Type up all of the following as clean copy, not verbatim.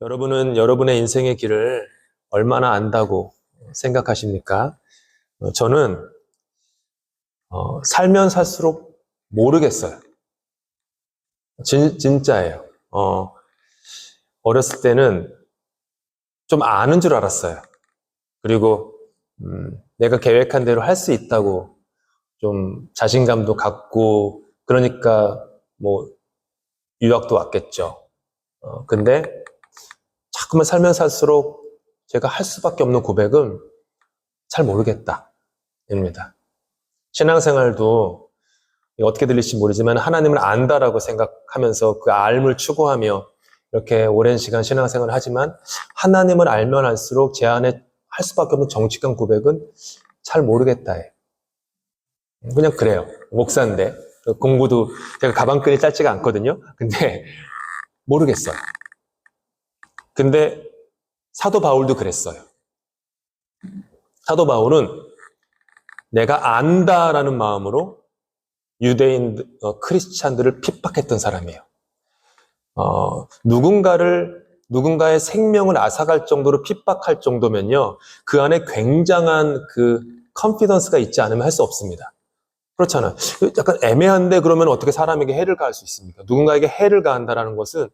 여러분은 여러분의 인생의 길을 얼마나 안다고 생각하십니까? 저는 살면 살수록 모르겠어요. 진짜예요. 어렸을 때는 좀 아는 줄 알았어요. 그리고 내가 계획한 대로 할 수 있다고 좀 자신감도 갖고, 그러니까 뭐 유학도 왔겠죠. 근데 자꾸만 살면 살수록 제가 할 수밖에 없는 고백은 잘 모르겠다 입니다. 신앙생활도 어떻게 들릴지 모르지만 하나님을 안다라고 생각하면서 그 알을 추구하며 이렇게 오랜 시간 신앙생활을 하지만 하나님을 알면 알수록 제 안에 할 수밖에 없는 정직한 고백은 잘 모르겠다예요. 그냥 그래요. 목사인데 공부도 제가 가방끈이 짧지가 않거든요. 근데 모르겠어요. 근데 사도 바울도 그랬어요. 사도 바울은 내가 안다라는 마음으로 유대인 크리스찬들을 핍박했던 사람이에요. 누군가의 생명을 앗아갈 정도로 핍박할 정도면요, 그 안에 굉장한 그 컨피던스가 있지 않으면 할 수 없습니다. 그렇잖아요. 약간 애매한데 그러면 어떻게 사람에게 해를 가할 수 있습니까? 누군가에게 해를 가한다라는 것은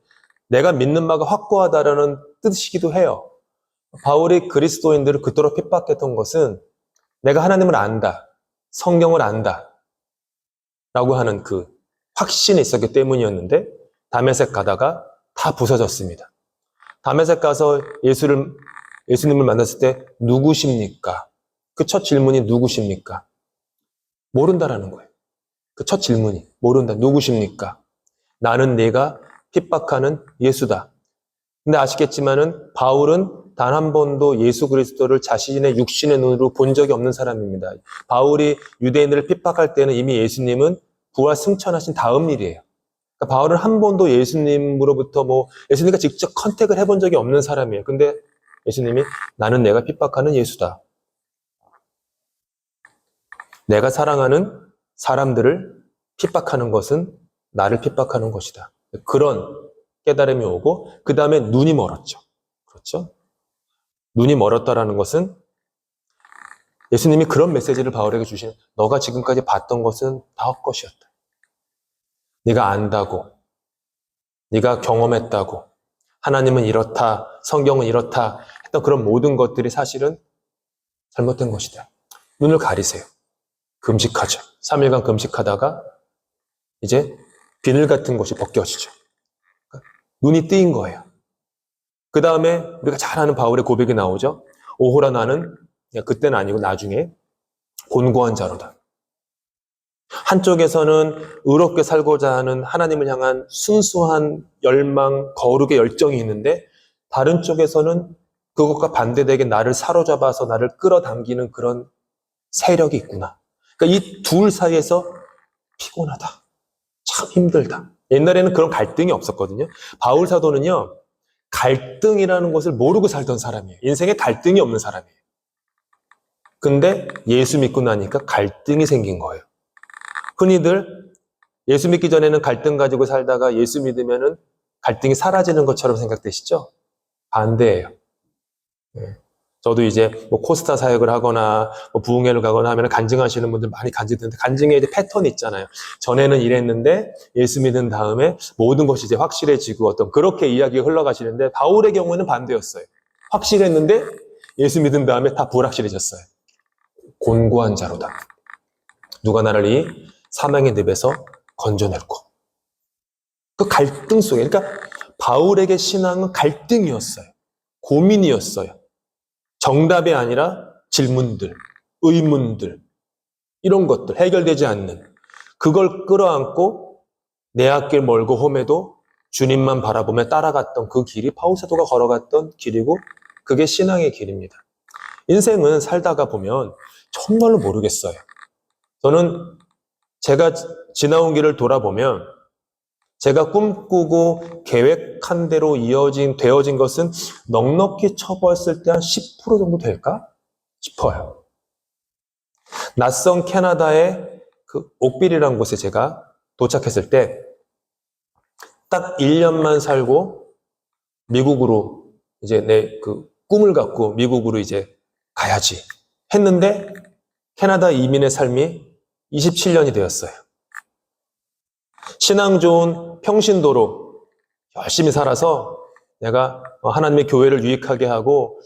내가 믿는 바가 확고하다라는 뜻이기도 해요. 바울이 그리스도인들을 그토록 핍박했던 것은 내가 하나님을 안다, 성경을 안다 라고 하는 그 확신이 있었기 때문이었는데 다메섹 가다가 다 부서졌습니다. 다메섹 가서 예수님을 만났을 때 누구십니까? 그 첫 질문이 누구십니까? 모른다라는 거예요. 그 첫 질문이 모른다. 누구십니까? 나는 네가 핍박하는 예수다. 근데 아시겠지만은 바울은 단 한 번도 예수 그리스도를 자신의 육신의 눈으로 본 적이 없는 사람입니다. 바울이 유대인들을 핍박할 때는 이미 예수님은 부활 승천하신 다음 일이에요. 그러니까 바울은 한 번도 예수님으로부터 예수님과 직접 컨택을 해본 적이 없는 사람이에요. 근데 예수님이 나는 내가 핍박하는 예수다. 내가 사랑하는 사람들을 핍박하는 것은 나를 핍박하는 것이다. 그런 깨달음이 오고 그 다음에 눈이 멀었죠. 그렇죠? 눈이 멀었다라는 것은 예수님이 그런 메시지를 바울에게 주신 너가 지금까지 봤던 것은 다 헛것이었다. 네가 안다고, 네가 경험했다고, 하나님은 이렇다, 성경은 이렇다 했던 그런 모든 것들이 사실은 잘못된 것이다. 눈을 가리세요. 금식하죠. 3일간 금식하다가 이제 비늘 같은 것이 벗겨지죠. 눈이 뜨인 거예요. 그 다음에 우리가 잘 아는 바울의 고백이 나오죠. 오호라 나는, 그때는 아니고 나중에 곤고한 자로다. 한쪽에서는 의롭게 살고자 하는 하나님을 향한 순수한 열망, 거룩의 열정이 있는데 다른 쪽에서는 그것과 반대되게 나를 사로잡아서 나를 끌어당기는 그런 세력이 있구나. 그러니까 이 둘 사이에서 피곤하다. 참 힘들다. 옛날에는 그런 갈등이 없었거든요. 바울 사도는요, 갈등이라는 것을 모르고 살던 사람이에요. 인생에 갈등이 없는 사람이에요. 근데 예수 믿고 나니까 갈등이 생긴 거예요. 흔히들 예수 믿기 전에는 갈등 가지고 살다가 예수 믿으면은 갈등이 사라지는 것처럼 생각되시죠? 반대예요. 저도 이제 코스타 사역을 하거나 부흥회를 가거나 하면 간증하시는 분들 많이 간증되는데 간증에 이제 패턴이 있잖아요. 전에는 이랬는데 예수 믿은 다음에 모든 것이 이제 확실해지고 어떤 그렇게 이야기가 흘러가시는데 바울의 경우는 반대였어요. 확실했는데 예수 믿은 다음에 다 불확실해졌어요. 곤고한 자로다. 누가 나를 이 사망의 늪에서 건져낼고. 그 갈등 속에, 그러니까 바울에게 신앙은 갈등이었어요. 고민이었어요. 정답이 아니라 질문들, 의문들, 이런 것들, 해결되지 않는 그걸 끌어안고 내 앞길 멀고 험해도 주님만 바라보며 따라갔던 그 길이 바울 사도가 걸어갔던 길이고 그게 신앙의 길입니다. 인생은 살다가 보면 정말로 모르겠어요. 저는 제가 지나온 길을 돌아보면 제가 꿈꾸고 계획한 대로 되어진 것은 넉넉히 쳐보았을 때 한 10% 정도 될까 싶어요. 낯선 캐나다의 그 옥빌이라는 곳에 제가 도착했을 때 딱 1년만 살고 미국으로 이제 내 그 꿈을 갖고 미국으로 이제 가야지 했는데 캐나다 이민의 삶이 27년이 되었어요. 신앙 좋은 평신도로 열심히 살아서 내가 하나님의 교회를 유익하게 하고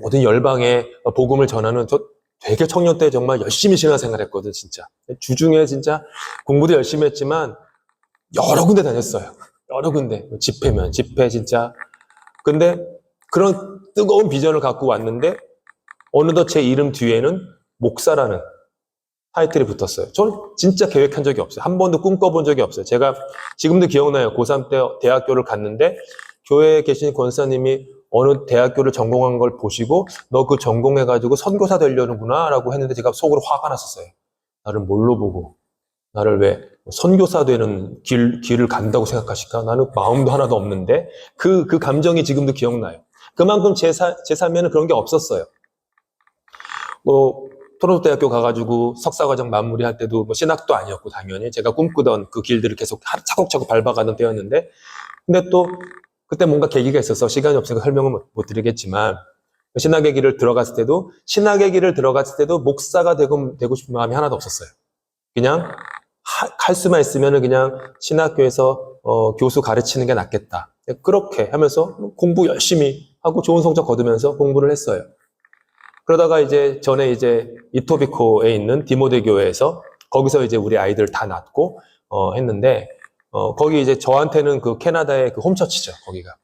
모든 열방에 복음을 전하는, 저 되게 청년 때 정말 열심히 신앙생활했거든 진짜. 주중에 진짜 공부도 열심히 했지만 여러 군데 다녔어요. 여러 군데. 집회면 집회 진짜. 근데 그런 뜨거운 비전을 갖고 왔는데 어느덧 제 이름 뒤에는 목사라는 타이틀이 붙었어요. 저는 진짜 계획한 적이 없어요. 한 번도 꿈꿔본 적이 없어요. 제가 지금도 기억나요. 고3 때 대학교를 갔는데 교회에 계신 권사님이 어느 대학교를 전공한 걸 보시고 너 그 전공해가지고 선교사 되려는구나 라고 했는데 제가 속으로 화가 났었어요. 나를 뭘로 보고 나를 왜 선교사 되는 길을 간다고 생각하실까? 나는 마음도 하나도 없는데 그 감정이 지금도 기억나요. 그만큼 제 삶에는 그런 게 없었어요. 토론토 대학교 가가지고 석사과정 마무리할 때도 신학도 아니었고 당연히 제가 꿈꾸던 그 길들을 계속 차곡차곡 밟아가는 때였는데 근데 또 그때 뭔가 계기가 있어서 시간이 없으니까 설명은 못 드리겠지만 신학의 길을 들어갔을 때도 목사가 되고 싶은 마음이 하나도 없었어요. 그냥 할 수만 있으면 그냥 신학교에서 교수 가르치는 게 낫겠다. 그렇게 하면서 공부 열심히 하고 좋은 성적 거두면서 공부를 했어요. 그러다가 이제 전에 이제 이토비코에 있는 디모데 교회에서 거기서 이제 우리 아이들 다 낳고 했는데 거기 이제 저한테는 그 캐나다의 그 홈처치죠. 거기가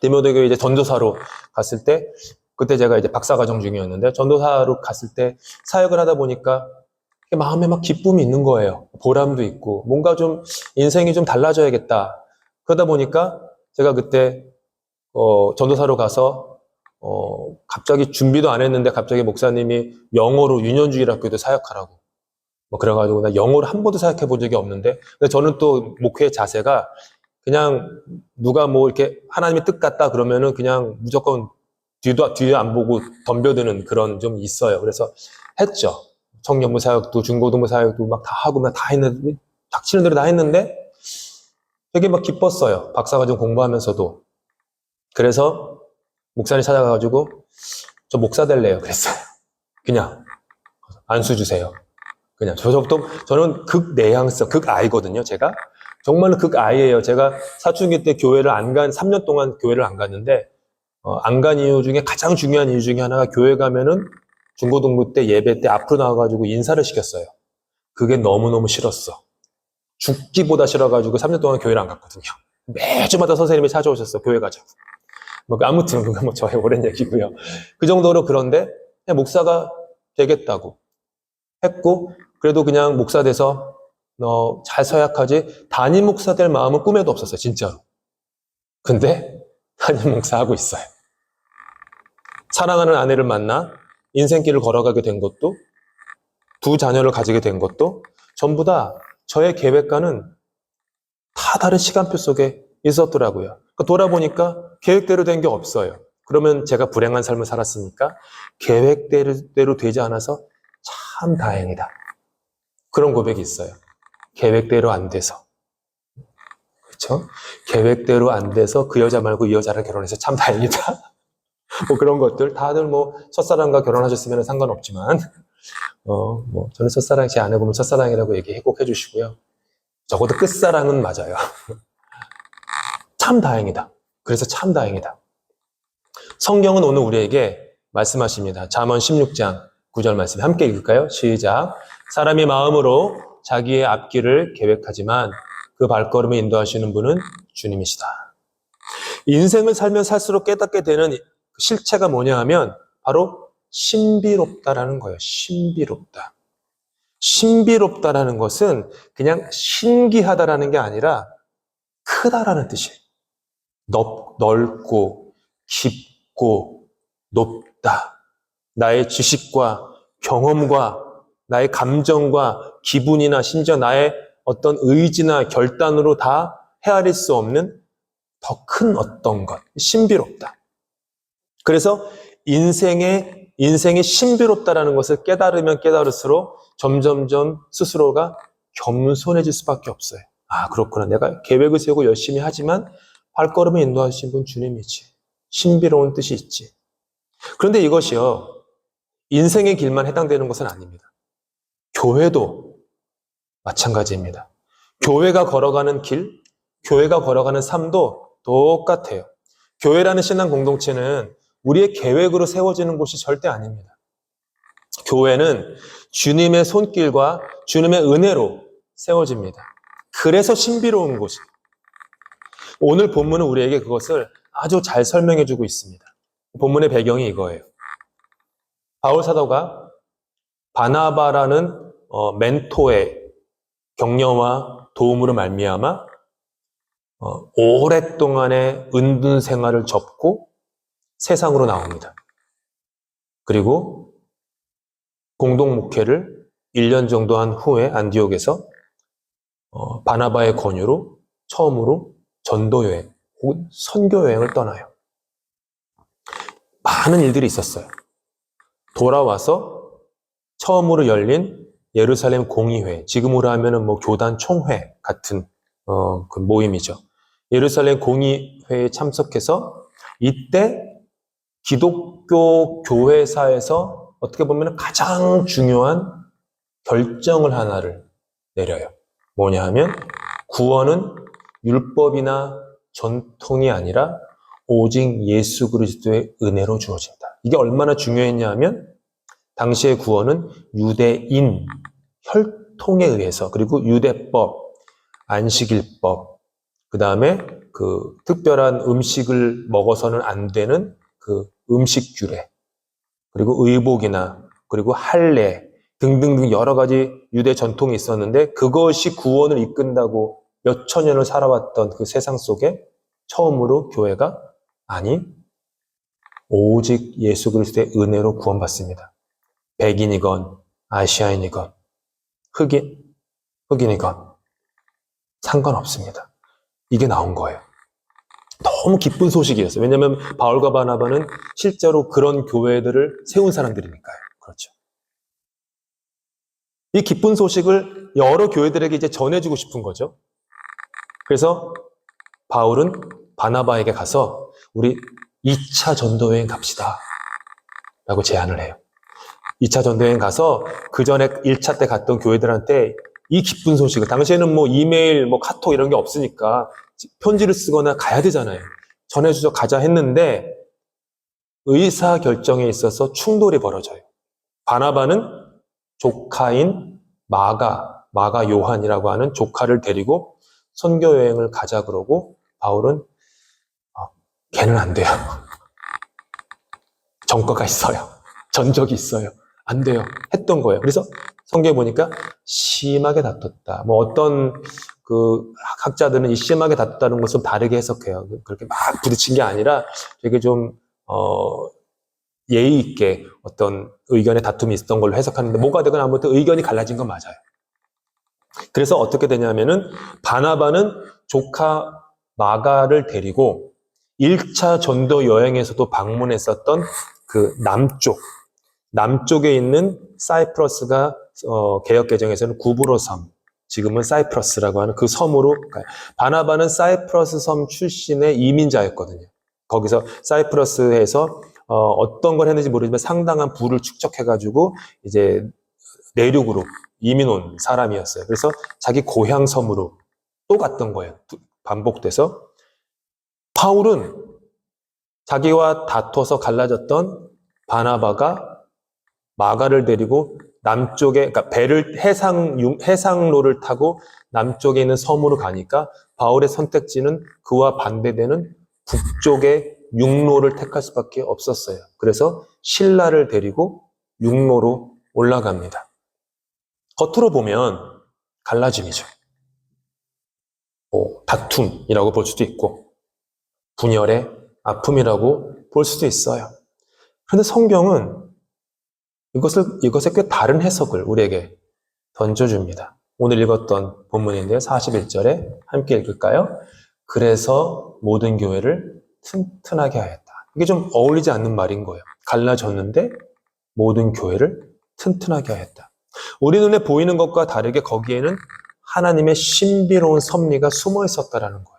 디모데 교회 이제 전도사로 갔을 때 그때 제가 이제 박사과정 중이었는데 전도사로 갔을 때 사역을 하다 보니까 마음에 막 기쁨이 있는 거예요. 보람도 있고 뭔가 좀 인생이 좀 달라져야겠다. 그러다 보니까 제가 그때 전도사로 가서 갑자기 준비도 안 했는데 갑자기 목사님이 영어로 유년주일학교도 사역하라고 그래가지고 나 영어를 한 번도 사역해 본 적이 없는데 근데 저는 또 목회의 자세가 그냥 누가 뭐 이렇게 하나님의 뜻 같다 그러면은 그냥 무조건 뒤에 안 보고 덤벼드는 그런 좀 있어요. 그래서 했죠. 청년부 사역도 중고등부 사역도 막 다 하고 막 다 했는데 닥치는 대로 다 했는데 되게 막 기뻤어요. 박사과정 공부하면서도. 그래서 목사님 찾아가가지고 저 목사 될래요. 그랬어요. 그냥 안수 주세요. 그냥 저는 극내향성, 극아이거든요. 제가 정말로 극아이예요. 제가 사춘기 때 교회를 안 간 3년 동안 교회를 안 갔는데 안 간 이유 중에 가장 중요한 이유 중에 하나가 교회 가면은 중고등부 때 예배 때 앞으로 나와가지고 인사를 시켰어요. 그게 너무너무 싫었어. 죽기보다 싫어가지고 3년 동안 교회를 안 갔거든요. 매주마다 선생님이 찾아오셨어. 교회 가자고. 아무튼 그건 저의 오랜 얘기고요. 그 정도로 그런데 그냥 목사가 되겠다고 했고 그래도 그냥 목사 돼서 잘 서약하지 담임 목사 될 마음은 꿈에도 없었어요. 진짜로. 근데 담임 목사 하고 있어요. 사랑하는 아내를 만나 인생길을 걸어가게 된 것도 2자녀를 가지게 된 것도 전부 다 저의 계획과는 다 다른 시간표 속에 있었더라고요. 그러니까 돌아보니까 계획대로 된 게 없어요. 그러면 제가 불행한 삶을 살았으니까 계획대로 되지 않아서 참 다행이다. 그런 고백이 있어요. 계획대로 안 돼서. 그렇죠? 계획대로 안 돼서 그 여자 말고 이 여자랑 결혼해서 참 다행이다. 그런 것들 다들 첫사랑과 결혼하셨으면 상관없지만 저는 첫사랑 제 아내 보면 첫사랑이라고 꼭 해주시고요. 적어도 끝사랑은 맞아요. 참 다행이다. 그래서 참 다행이다. 성경은 오늘 우리에게 말씀하십니다. 잠언 16장 9절 말씀 함께 읽을까요? 시작. 사람이 마음으로 자기의 앞길을 계획하지만 그 발걸음을 인도하시는 분은 주님이시다. 인생을 살면 살수록 깨닫게 되는 실체가 뭐냐 하면 바로 신비롭다라는 거예요. 신비롭다. 신비롭다라는 것은 그냥 신기하다라는 게 아니라 크다라는 뜻이에요. 넓고 깊고 높다. 나의 지식과 경험과 나의 감정과 기분이나 심지어 나의 어떤 의지나 결단으로 다 헤아릴 수 없는 더 큰 어떤 것. 신비롭다. 그래서 인생이 신비롭다라는 것을 깨달으면 깨달을수록 점점점 스스로가 겸손해질 수밖에 없어요. 아, 그렇구나. 내가 계획을 세우고 열심히 하지만 발걸음을 인도하신 분 주님이지. 신비로운 뜻이 있지. 그런데 이것이요, 인생의 길만 해당되는 것은 아닙니다. 교회도 마찬가지입니다. 교회가 걸어가는 길, 교회가 걸어가는 삶도 똑같아요. 교회라는 신앙 공동체는 우리의 계획으로 세워지는 곳이 절대 아닙니다. 교회는 주님의 손길과 주님의 은혜로 세워집니다. 그래서 신비로운 곳입니다. 오늘 본문은 우리에게 그것을 아주 잘 설명해 주고 있습니다. 본문의 배경이 이거예요. 바울 사도가 바나바라는 멘토의 격려와 도움으로 말미암아 오랫동안의 은둔 생활을 접고 세상으로 나옵니다. 그리고 공동 목회를 1년 정도 한 후에 안디옥에서 바나바의 권유로 처음으로 전도여행 혹은 선교여행을 떠나요. 많은 일들이 있었어요. 돌아와서 처음으로 열린 예루살렘 공의회, 지금으로 하면은 뭐 교단 총회 같은 그 모임이죠. 예루살렘 공의회에 참석해서 이때 기독교 교회사에서 어떻게 보면 가장 중요한 결정을 하나를 내려요. 뭐냐 하면 구원은 율법이나 전통이 아니라 오직 예수 그리스도의 은혜로 주어진다. 이게 얼마나 중요했냐 하면 당시의 구원은 유대인 혈통에 의해서, 그리고 유대법, 안식일법, 그 다음에 그 특별한 음식을 먹어서는 안 되는 그 음식 규례, 그리고 의복이나 그리고 할례 등등등 여러 가지 유대 전통이 있었는데 그것이 구원을 이끈다고 몇천 년을 살아왔던 그 세상 속에 처음으로 교회가 아니, 오직 예수 그리스도의 은혜로 구원받습니다. 백인이건 아시아인이건 흑인이건 상관없습니다. 이게 나온 거예요. 너무 기쁜 소식이었어요. 왜냐하면 바울과 바나바는 실제로 그런 교회들을 세운 사람들이니까요. 그렇죠. 이 기쁜 소식을 여러 교회들에게 이제 전해주고 싶은 거죠. 그래서 바울은 바나바에게 가서 우리 2차 전도여행 갑시다 라고 제안을 해요. 2차 전도여행 가서 그 전에 1차 때 갔던 교회들한테 이 기쁜 소식을, 당시에는 뭐 이메일, 뭐 카톡 이런 게 없으니까 편지를 쓰거나 가야 되잖아요. 전해주서 가자 했는데 의사 결정에 있어서 충돌이 벌어져요. 바나바는 조카인 마가 요한이라고 하는 조카를 데리고 선교 여행을 가자 그러고 바울은 걔는 안 돼요. 전과가 있어요. 전적이 있어요. 안 돼요. 했던 거예요. 그래서 성경에 보니까 심하게 다퉜다. 뭐 어떤 그 학자들은 이 심하게 다퉜다는 것을 다르게 해석해요. 그렇게 막 부딪힌 게 아니라 되게 좀 예의 있게 어떤 의견의 다툼이 있었던 걸로 해석하는데 뭐가 되건 아무튼 의견이 갈라진 건 맞아요. 그래서 어떻게 되냐면은 바나바는 조카 마가를 데리고 1차 전도 여행에서도 방문했었던 그 남쪽에 있는 사이프러스가 개역 개정에서는 구브로 섬, 지금은 사이프러스라고 하는 그 섬으로 가요. 바나바는 사이프러스 섬 출신의 이민자였거든요. 거기서 사이프러스에서 어떤 걸 했는지 모르지만 상당한 부를 축적해가지고 이제 내륙으로 이민 온 사람이었어요. 그래서 자기 고향 섬으로 또 갔던 거예요. 반복돼서. 바울은 자기와 다퉈서 갈라졌던 바나바가 마가를 데리고 남쪽에, 그러니까 배를 해상로를 타고 남쪽에 있는 섬으로 가니까 바울의 선택지는 그와 반대되는 북쪽의 육로를 택할 수밖에 없었어요. 그래서 신라를 데리고 육로로 올라갑니다. 겉으로 보면 갈라짐이죠. 다툼이라고 볼 수도 있고 분열의 아픔이라고 볼 수도 있어요. 그런데 성경은 이것에 꽤 다른 해석을 우리에게 던져줍니다. 오늘 읽었던 본문인데요. 41절에 함께 읽을까요? 그래서 모든 교회를 튼튼하게 하였다. 이게 좀 어울리지 않는 말인 거예요. 갈라졌는데 모든 교회를 튼튼하게 하였다. 우리 눈에 보이는 것과 다르게 거기에는 하나님의 신비로운 섭리가 숨어 있었다라는 거예요.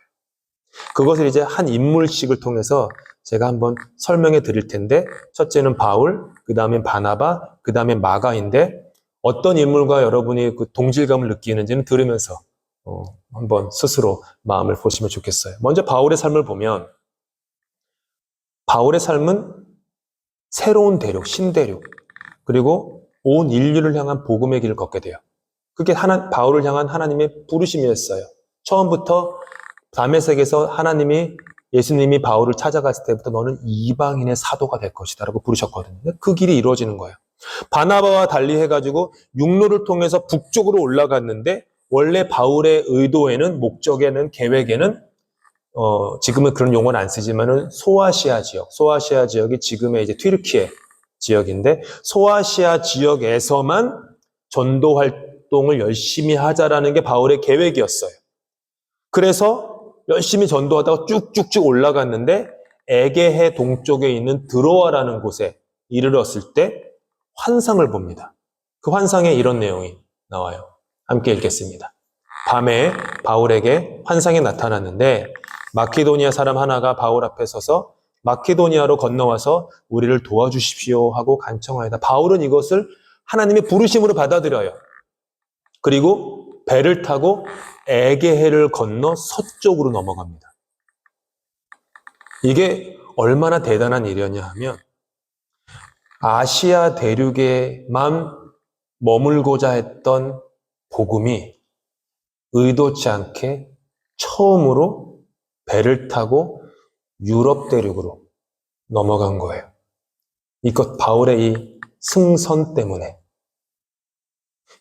그것을 이제 한 인물씩을 통해서 제가 한번 설명해 드릴 텐데, 첫째는 바울, 그 다음에 바나바, 그 다음에 마가인데, 어떤 인물과 여러분이 그 동질감을 느끼는지는 들으면서 한번 스스로 마음을 보시면 좋겠어요. 먼저 바울의 삶을 보면, 바울의 삶은 새로운 대륙, 신대륙, 그리고 온 인류를 향한 복음의 길을 걷게 돼요. 그게 바울을 향한 하나님의 부르심이었어요. 처음부터 다메섹에서 예수님이 바울을 찾아갔을 때부터 너는 이방인의 사도가 될 것이다 라고 부르셨거든요. 그 길이 이루어지는 거예요. 바나바와 달리 해가지고 육로를 통해서 북쪽으로 올라갔는데, 원래 바울의 의도에는, 목적에는, 계획에는 지금은 그런 용어는 안 쓰지만은 소아시아 지역이 지금의 이제 튀르키예 지역인데, 소아시아 지역에서만 전도 활동을 열심히 하자라는 게 바울의 계획이었어요. 그래서 열심히 전도하다가 쭉쭉쭉 올라갔는데, 에게해 동쪽에 있는 드로아라는 곳에 이르렀을 때 환상을 봅니다. 그 환상에 이런 내용이 나와요. 함께 읽겠습니다. 밤에 바울에게 환상이 나타났는데, 마케도니아 사람 하나가 바울 앞에 서서 마케도니아로 건너와서 우리를 도와주십시오 하고 간청하였다. 바울은 이것을 하나님의 부르심으로 받아들여요. 그리고 배를 타고 에게해를 건너 서쪽으로 넘어갑니다. 이게 얼마나 대단한 일이었냐 하면, 아시아 대륙에만 머물고자 했던 복음이 의도치 않게 처음으로 배를 타고 유럽 대륙으로 넘어간 거예요. 이것 바울의 이 승선 때문에.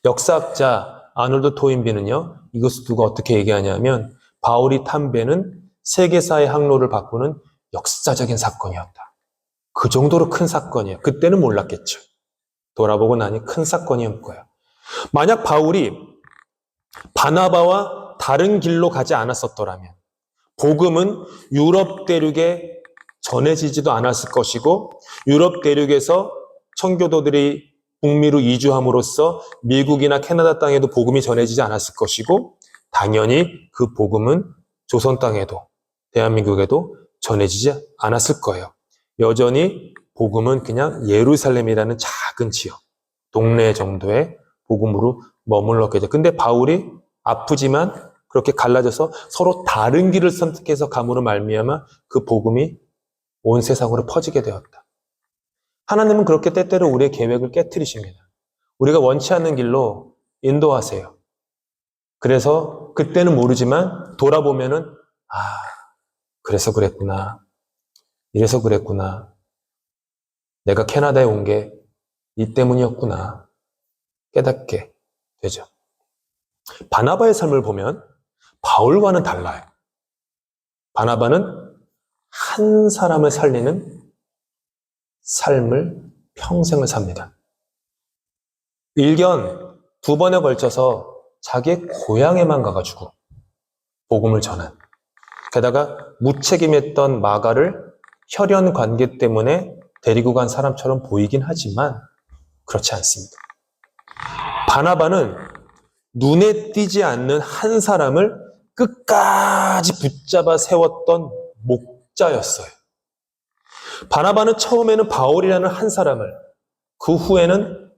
역사학자 아놀드 토인비는요, 이것을 두고 어떻게 얘기하냐면, 바울이 탄 배는 세계사의 항로를 바꾸는 역사적인 사건이었다. 그 정도로 큰 사건이에요. 그때는 몰랐겠죠. 돌아보고 나니 큰 사건이었고요. 만약 바울이 바나바와 다른 길로 가지 않았었더라면 복음은 유럽 대륙에 전해지지도 않았을 것이고, 유럽 대륙에서 청교도들이 북미로 이주함으로써 미국이나 캐나다 땅에도 복음이 전해지지 않았을 것이고, 당연히 그 복음은 조선 땅에도 대한민국에도 전해지지 않았을 거예요. 여전히 복음은 그냥 예루살렘이라는 작은 지역, 동네 정도의 복음으로 머물렀겠죠. 근데 바울이 아프지만 그렇게 갈라져서 서로 다른 길을 선택해서 감으로 말미암아 그 복음이 온 세상으로 퍼지게 되었다. 하나님은 그렇게 때때로 우리의 계획을 깨트리십니다. 우리가 원치 않는 길로 인도하세요. 그래서 그때는 모르지만 돌아보면은, 그래서 그랬구나. 이래서 그랬구나. 내가 캐나다에 온 게 이 때문이었구나. 깨닫게 되죠. 바나바의 삶을 보면 바울과는 달라요. 바나바는 한 사람을 살리는 삶을 평생을 삽니다. 일견 2번에 걸쳐서 자기의 고향에만 가가지고 복음을 전한, 게다가 무책임했던 마가를 혈연 관계 때문에 데리고 간 사람처럼 보이긴 하지만 그렇지 않습니다. 바나바는 눈에 띄지 않는 한 사람을 끝까지 붙잡아 세웠던 목자였어요. 바나바는 처음에는 바울이라는 한 사람을, 그 후에는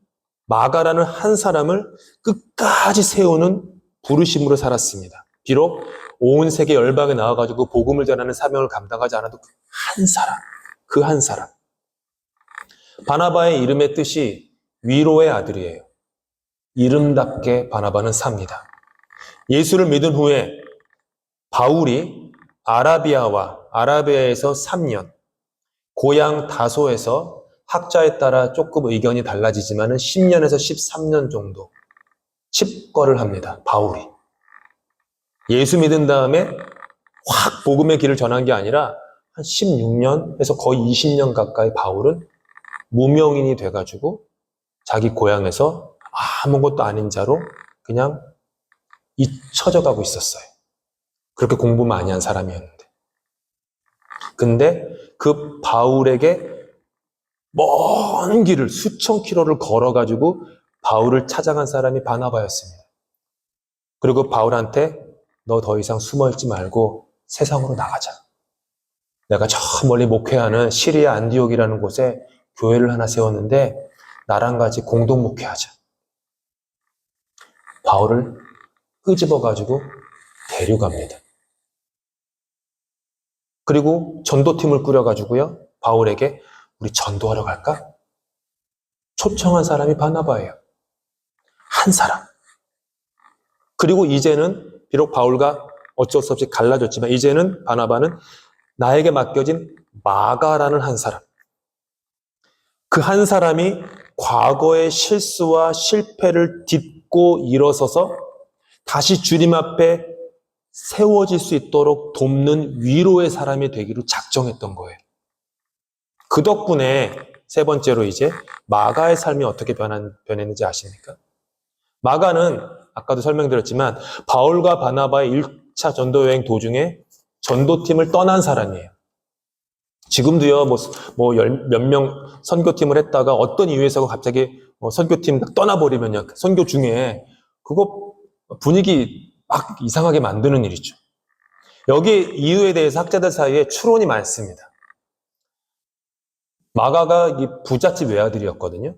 마가라는 한 사람을 끝까지 세우는 부르심으로 살았습니다. 비록 온 세계 열방에 나와가지고 복음을 전하는 사명을 감당하지 않아도 그 한 사람. 바나바의 이름의 뜻이 위로의 아들이에요. 이름답게 바나바는 삽니다. 예수를 믿은 후에 바울이 아라비아에서 3년, 고향 다소에서 학자에 따라 조금 의견이 달라지지만 10년에서 13년 정도 칩거를 합니다. 바울이. 예수 믿은 다음에 확 복음의 길을 전한 게 아니라 한 16년에서 거의 20년 가까이 바울은 무명인이 돼가지고 자기 고향에서 아무것도 아닌 자로 그냥 잊혀져 가고 있었어요. 그렇게 공부 많이 한 사람이었는데. 근데 그 바울에게 먼 길을 수천 킬로를 걸어가지고 바울을 찾아간 사람이 바나바였습니다. 그리고 바울한테 너 더 이상 숨어있지 말고 세상으로 나가자. 내가 저 멀리 목회하는 시리아 안디옥이라는 곳에 교회를 하나 세웠는데 나랑 같이 공동 목회하자. 바울을 끄집어가지고 데려갑니다. 그리고 전도팀을 꾸려가지고요. 바울에게 우리 전도하러 갈까? 초청한 사람이 바나바예요. 한 사람. 그리고 이제는 비록 바울과 어쩔 수 없이 갈라졌지만 이제는 바나바는 나에게 맡겨진 마가라는 한 사람. 그 한 사람이 과거의 실수와 실패를 딛고 일어서서 다시 주님 앞에 세워질 수 있도록 돕는 위로의 사람이 되기로 작정했던 거예요. 그 덕분에 세 번째로 이제 마가의 삶이 어떻게 변했는지 아십니까? 마가는 아까도 설명드렸지만 바울과 바나바의 1차 전도 여행 도중에 전도팀을 떠난 사람이에요. 지금도요, 몇 명 선교팀을 했다가 어떤 이유에서 갑자기 선교팀 떠나버리면요, 선교 중에 그거 분위기 막 이상하게 만드는 일이죠. 여기 이유에 대해서 학자들 사이에 추론이 많습니다. 마가가 이 부잣집 외아들이었거든요.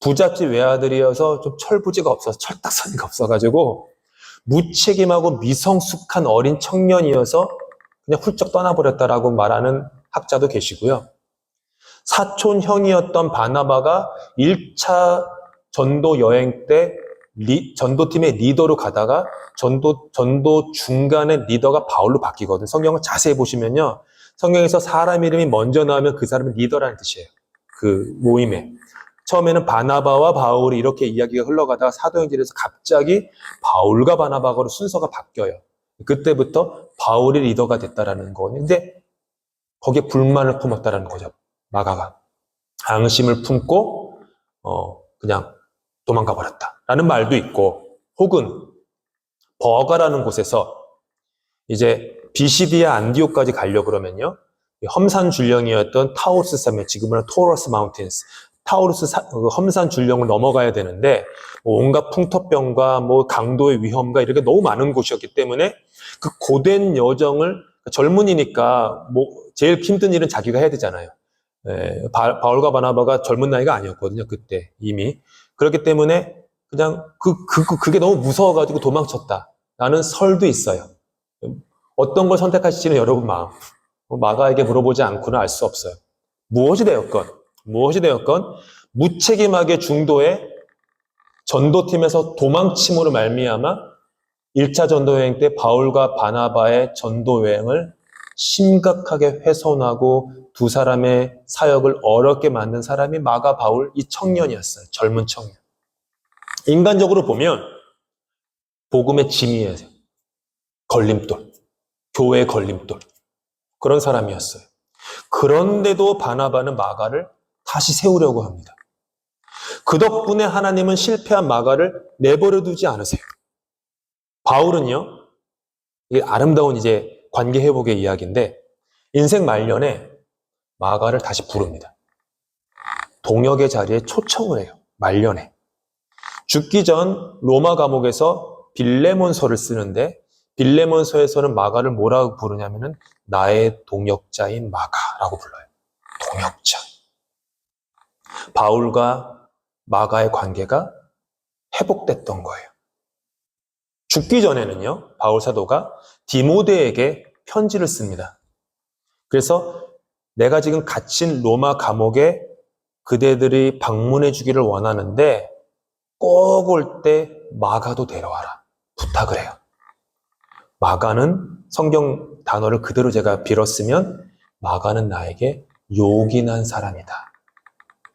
부잣집 외아들이어서 좀 철부지가 없어서 철딱서니가 없어가지고 무책임하고 미성숙한 어린 청년이어서 그냥 훌쩍 떠나버렸다라고 말하는 학자도 계시고요. 사촌 형이었던 바나바가 1차 전도 여행 때 전도팀의 리더로 가다가 전도 중간에 리더가 바울로 바뀌거든요. 성경을 자세히 보시면요. 성경에서 사람 이름이 먼저 나오면 그 사람은 리더라는 뜻이에요. 그 모임에. 처음에는 바나바와 바울이 이렇게 이야기가 흘러가다가 사도행전에서 갑자기 바울과 바나바로 순서가 바뀌어요. 그때부터 바울이 리더가 됐다라는 거예요. 근데 거기에 불만을 품었다라는 거죠. 마가가. 앙심을 품고 그냥 도망가 버렸다라는 말도 있고, 혹은 버가라는 곳에서 이제 비시디아 안디옥까지 가려고 그러면요, 험산 줄령이었던 타우루스 산맥, 지금은 토러스 마운틴스, 험산 줄령을 넘어가야 되는데 온갖 풍토병과 강도의 위험과 이렇게 너무 많은 곳이었기 때문에 그 고된 여정을, 젊은이니까 제일 힘든 일은 자기가 해야 되잖아요. 바울과 바나바가 젊은 나이가 아니었거든요, 그때 이미. 그렇기 때문에 그냥 그게 너무 무서워가지고 도망쳤다 라는 설도 있어요. 어떤 걸 선택하실지는 여러분 마음. 마가에게 물어보지 않고는 알 수 없어요. 무엇이 되었건 무책임하게 중도에 전도팀에서 도망침으로 말미암아 1차 전도여행 때 바울과 바나바의 전도여행을 심각하게 훼손하고 두 사람의 사역을 어렵게 만든 사람이 마가 바울 이 청년이었어요. 젊은 청년. 인간적으로 보면 복음의 짐이에요. 걸림돌. 교회의 걸림돌. 그런 사람이었어요. 그런데도 바나바는 마가를 다시 세우려고 합니다. 그 덕분에 하나님은 실패한 마가를 내버려 두지 않으세요. 바울은요, 이게 아름다운 이제 관계 회복의 이야기인데, 인생 말년에 마가를 다시 부릅니다. 동역의 자리에 초청을 해요. 말년에. 죽기 전 로마 감옥에서 빌레몬서를 쓰는데, 빌레몬서에서는 마가를 뭐라고 부르냐면은 나의 동역자인 마가라고 불러요. 동역자. 바울과 마가의 관계가 회복됐던 거예요. 죽기 전에는요, 바울 사도가 디모데에게 편지를 씁니다. 그래서 내가 지금 갇힌 로마 감옥에 그대들이 방문해 주기를 원하는데 꼭 올 때 마가도 데려와라. 부탁을 해요. 마가는 성경 단어를 그대로 제가 빌었으면 마가는 나에게 요긴한 사람이다.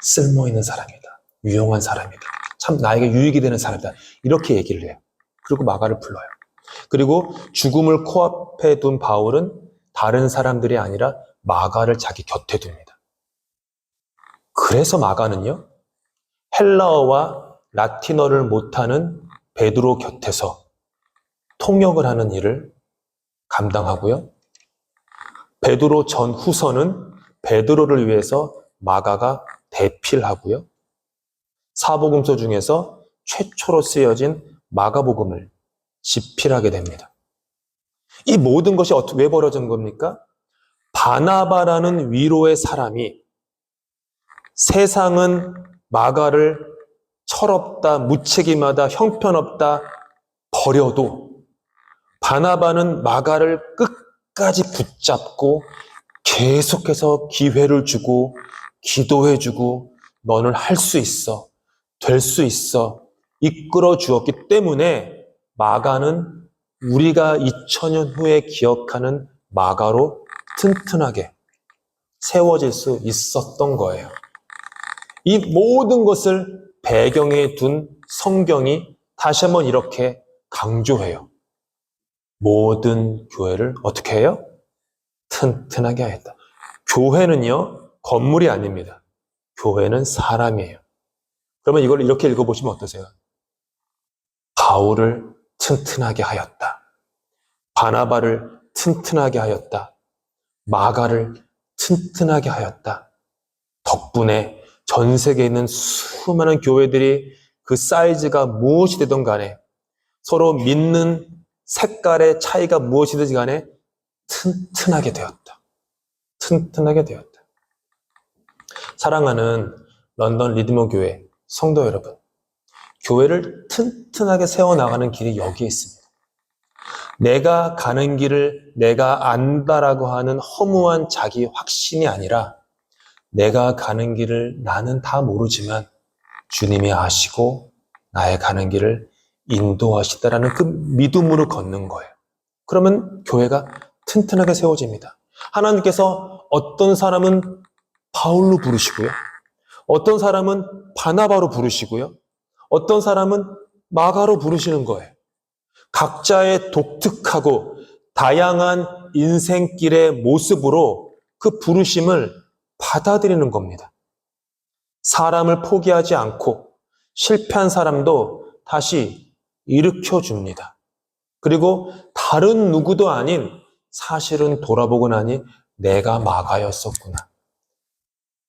쓸모 있는 사람이다. 유용한 사람이다. 참 나에게 유익이 되는 사람이다. 이렇게 얘기를 해요. 그리고 마가를 불러요. 그리고 죽음을 코앞에 둔 바울은 다른 사람들이 아니라 마가를 자기 곁에 둡니다. 그래서 마가는요, 헬라어와 라틴어를 못하는 베드로 곁에서 통역을 하는 일을 감당하고요. 베드로 전 후서는 베드로를 위해서 마가가 대필하고요. 사복음서 중에서 최초로 쓰여진 마가복음을 집필하게 됩니다. 이 모든 것이 왜 벌어진 겁니까? 바나바라는 위로의 사람이 세상은 마가를 철없다, 무책임하다, 형편없다 버려도 바나바는 마가를 끝까지 붙잡고 계속해서 기회를 주고 기도해주고 너는 할 수 있어, 될 수 있어 이끌어 주었기 때문에 마가는 우리가 2000년 후에 기억하는 마가로 튼튼하게 세워질 수 있었던 거예요. 이 모든 것을 배경에 둔 성경이 다시 한번 이렇게 강조해요. 모든 교회를 어떻게 해요? 튼튼하게 하였다. 교회는요, 건물이 아닙니다. 교회는 사람이에요. 그러면 이걸 이렇게 읽어보시면 어떠세요? 바울을 튼튼하게 하였다. 바나바를 튼튼하게 하였다. 마가를 튼튼하게 하였다. 덕분에 전 세계에 있는 수많은 교회들이 그 사이즈가 무엇이 되든 간에 서로 믿는 색깔의 차이가 무엇이든지 간에 튼튼하게 되었다. 튼튼하게 되었다. 사랑하는 런던 리드머 교회 성도 여러분, 교회를 튼튼하게 세워나가는 길이 여기에 있습니다. 내가 가는 길을 내가 안다라고 하는 허무한 자기 확신이 아니라 내가 가는 길을 나는 다 모르지만 주님이 아시고 나의 가는 길을 인도하시다라는 그 믿음으로 걷는 거예요. 그러면 교회가 튼튼하게 세워집니다. 하나님께서 어떤 사람은 바울로 부르시고요. 어떤 사람은 바나바로 부르시고요. 어떤 사람은 마가로 부르시는 거예요. 각자의 독특하고 다양한 인생길의 모습으로 그 부르심을 받아들이는 겁니다. 사람을 포기하지 않고 실패한 사람도 다시 일으켜 줍니다. 그리고 다른 누구도 아닌 사실은 돌아보고 나니 내가 마가였었구나.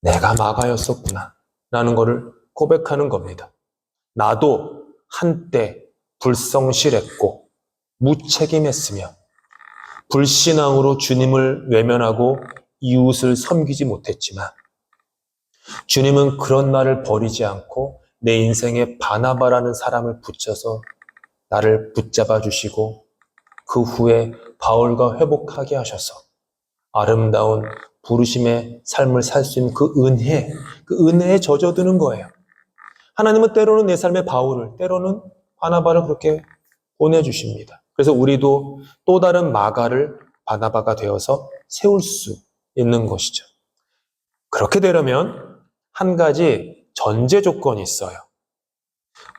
내가 마가였었구나. 라는 것을 고백하는 겁니다. 나도 한때 불성실했고 무책임했으며 불신앙으로 주님을 외면하고 이웃을 섬기지 못했지만 주님은 그런 나를 버리지 않고 내 인생에 바나바라는 사람을 붙여서 나를 붙잡아 주시고 그 후에 바울과 회복하게 하셔서 아름다운 부르심의 삶을 살 수 있는 그 은혜에 젖어드는 거예요. 하나님은 때로는 내 삶의 바울을, 때로는 바나바를 그렇게 보내주십니다. 그래서 우리도 또 다른 마가를 바나바가 되어서 세울 수 있는 것이죠. 그렇게 되려면 한 가지 전제 조건이 있어요.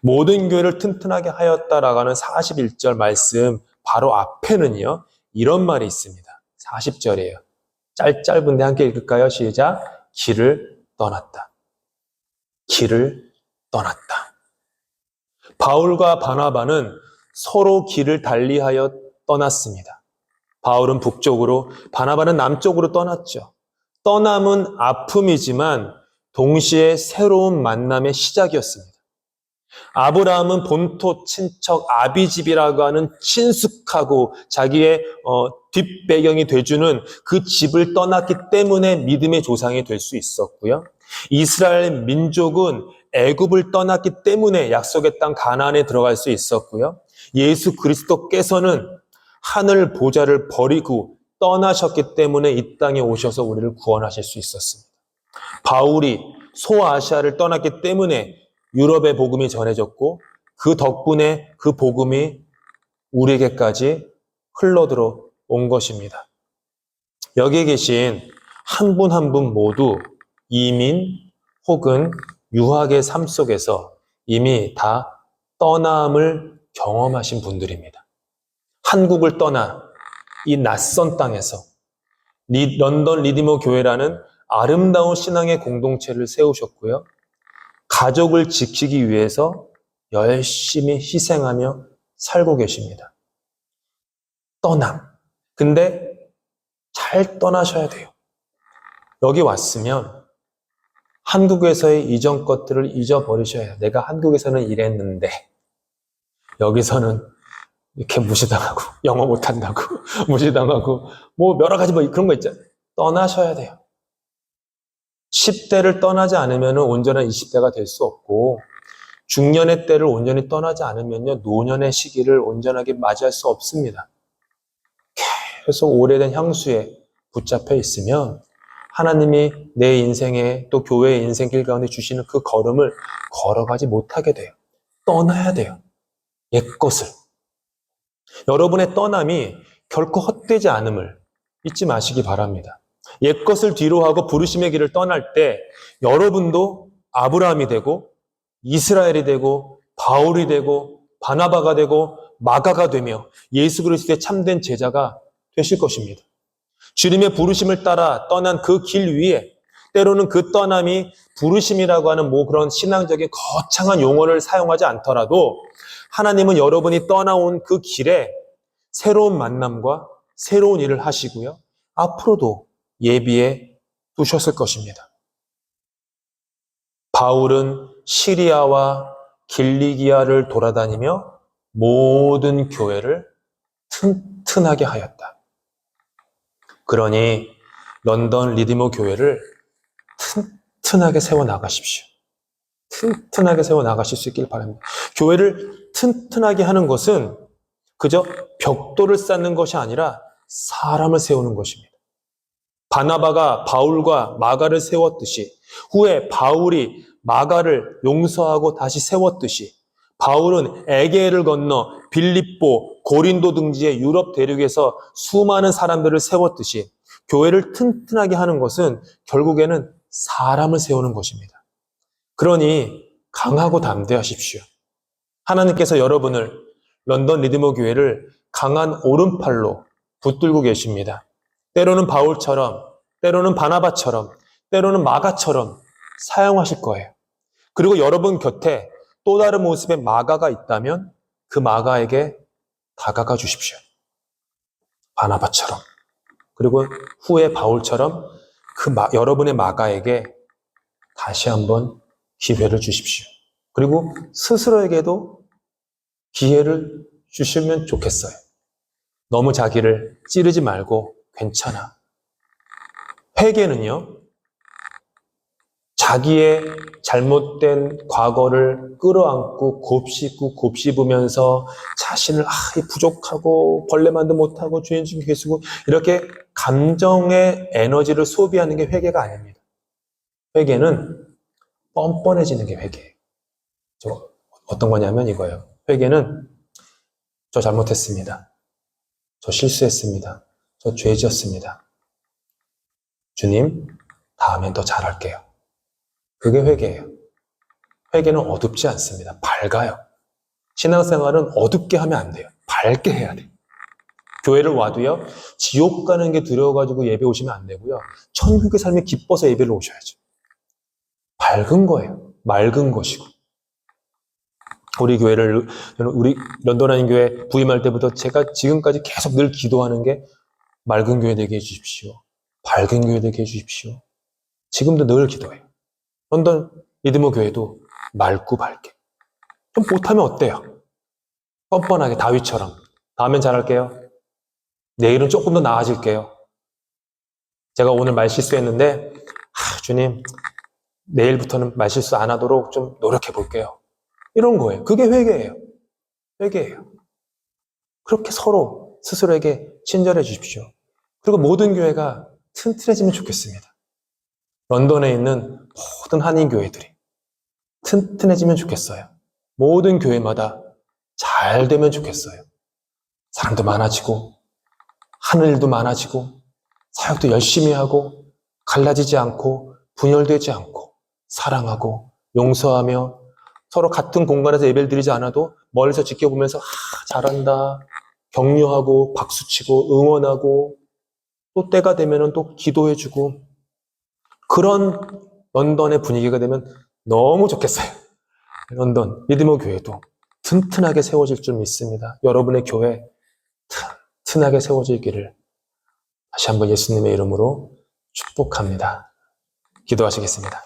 모든 교회를 튼튼하게 하였다라고 하는 41절 말씀 바로 앞에는요, 이런 말이 있습니다. 40절이에요. 짧은데 함께 읽을까요? 시작. 길을 떠났다. 길을 떠났다. 바울과 바나바는 서로 길을 달리하여 떠났습니다. 바울은 북쪽으로, 바나바는 남쪽으로 떠났죠. 떠남은 아픔이지만 동시에 새로운 만남의 시작이었습니다. 아브라함은 본토 친척 아비집이라고 하는 친숙하고 자기의 뒷배경이 돼주는 그 집을 떠났기 때문에 믿음의 조상이 될 수 있었고요. 이스라엘 민족은 애굽을 떠났기 때문에 약속의 땅 가나안에 들어갈 수 있었고요. 예수 그리스도께서는 하늘 보좌를 버리고 떠나셨기 때문에 이 땅에 오셔서 우리를 구원하실 수 있었습니다. 바울이 소아시아를 떠났기 때문에 유럽의 복음이 전해졌고 그 덕분에 그 복음이 우리에게까지 흘러들어 온 것입니다. 여기에 계신 한 분 한 분 모두 이민 혹은 유학의 삶 속에서 이미 다 떠남을 경험하신 분들입니다. 한국을 떠나 이 낯선 땅에서 런던 리디머 교회라는 아름다운 신앙의 공동체를 세우셨고요. 가족을 지키기 위해서 열심히 희생하며 살고 계십니다. 떠남. 근데 잘 떠나셔야 돼요. 여기 왔으면 한국에서의 이전 것들을 잊어버리셔야 해요. 내가 한국에서는 이랬는데 여기서는 이렇게 무시당하고, 영어 못한다고, 무시당하고, 뭐 여러 가지 뭐 그런 거 있잖아요. 떠나셔야 돼요. 10대를 떠나지 않으면 온전한 20대가 될 수 없고, 중년의 때를 온전히 떠나지 않으면요, 노년의 시기를 온전하게 맞이할 수 없습니다. 계속 오래된 향수에 붙잡혀 있으면 하나님이 내 인생에 또 교회의 인생길 가운데 주시는 그 걸음을 걸어가지 못하게 돼요. 떠나야 돼요. 옛것을. 여러분의 떠남이 결코 헛되지 않음을 잊지 마시기 바랍니다. 옛것을 뒤로 하고 부르심의 길을 떠날 때 여러분도 아브라함이 되고 이스라엘이 되고 바울이 되고 바나바가 되고 마가가 되며 예수 그리스도의 참된 제자가 되실 것입니다. 주님의 부르심을 따라 떠난 그 길 위에 때로는 그 떠남이 부르심이라고 하는 뭐 그런 신앙적인 거창한 용어를 사용하지 않더라도 하나님은 여러분이 떠나온 그 길에 새로운 만남과 새로운 일을 하시고요. 앞으로도 예비해 두셨을 것입니다. 바울은 시리아와 길리기아를 돌아다니며 모든 교회를 튼튼하게 하였다. 그러니 런던 리디머 교회를 튼튼하게 세워나가십시오. 튼튼하게 세워나가실 수 있길 바랍니다. 교회를 튼튼하게 하는 것은 그저 벽돌을 쌓는 것이 아니라 사람을 세우는 것입니다. 바나바가 바울과 마가를 세웠듯이 후에 바울이 마가를 용서하고 다시 세웠듯이 바울은 에게를 건너 빌립보, 고린도 등지의 유럽 대륙에서 수많은 사람들을 세웠듯이 교회를 튼튼하게 하는 것은 결국에는 사람을 세우는 것입니다. 그러니 강하고 담대하십시오. 하나님께서 여러분을 런던 리디머 교회를 강한 오른팔로 붙들고 계십니다. 때로는 바울처럼, 때로는 바나바처럼, 때로는 마가처럼 사용하실 거예요. 그리고 여러분 곁에 또 다른 모습의 마가가 있다면 그 마가에게 다가가 주십시오. 바나바처럼. 그리고 후에 바울처럼 여러분의 마가에게 다시 한번 기회를 주십시오. 그리고 스스로에게도 기회를 주시면 좋겠어요. 너무 자기를 찌르지 말고 괜찮아. 회개는요, 자기의 잘못된 과거를 끌어안고 곱씹으면서 자신을 부족하고 벌레만도 못하고 주인 중에 계시고 이렇게 감정의 에너지를 소비하는 게 회개가 아닙니다. 회개는 뻔뻔해지는 게 회개예요. 어떤 거냐면 이거예요. 회개는 저 잘못했습니다. 저 실수했습니다. 저 죄 지었습니다. 주님, 다음엔 더 잘할게요. 그게 회개예요. 회개는 어둡지 않습니다. 밝아요. 신앙생활은 어둡게 하면 안 돼요. 밝게 해야 돼요. 교회를 와도요, 지옥 가는 게 두려워가지고 예배 오시면 안 되고요. 천국의 삶이 기뻐서 예배를 오셔야죠. 밝은 거예요. 맑은 것이고. 우리 런던 한인 교회 부임할 때부터 제가 지금까지 계속 늘 기도하는 게 맑은 교회 되게 해주십시오. 밝은 교회 되게 해주십시오. 지금도 늘 기도해요. 런던 리드머 교회도 맑고 밝게. 좀 못하면 어때요? 뻔뻔하게 다윗처럼. 다음엔 잘할게요. 내일은 조금 더 나아질게요. 제가 오늘 말 실수했는데 주님, 내일부터는 말 실수 안 하도록 좀 노력해 볼게요. 이런 거예요. 그게 회개예요. 회개예요. 그렇게 서로 스스로에게 친절해 주십시오. 그리고 모든 교회가 튼튼해지면 좋겠습니다. 런던에 있는 모든 한인 교회들이 튼튼해지면 좋겠어요. 모든 교회마다 잘 되면 좋겠어요. 사람도 많아지고 하는 일도 많아지고 사역도 열심히 하고 갈라지지 않고 분열되지 않고 사랑하고 용서하며 서로 같은 공간에서 예배를 드리지 않아도 멀리서 지켜보면서 잘한다 격려하고 박수치고 응원하고 또 때가 되면 또 기도해주고 그런 런던의 분위기가 되면 너무 좋겠어요. 런던 리디머 교회도 튼튼하게 세워질 줄 믿습니다. 여러분의 교회 튼튼하게 세워지기를 다시 한번 예수님의 이름으로 축복합니다. 기도하시겠습니다.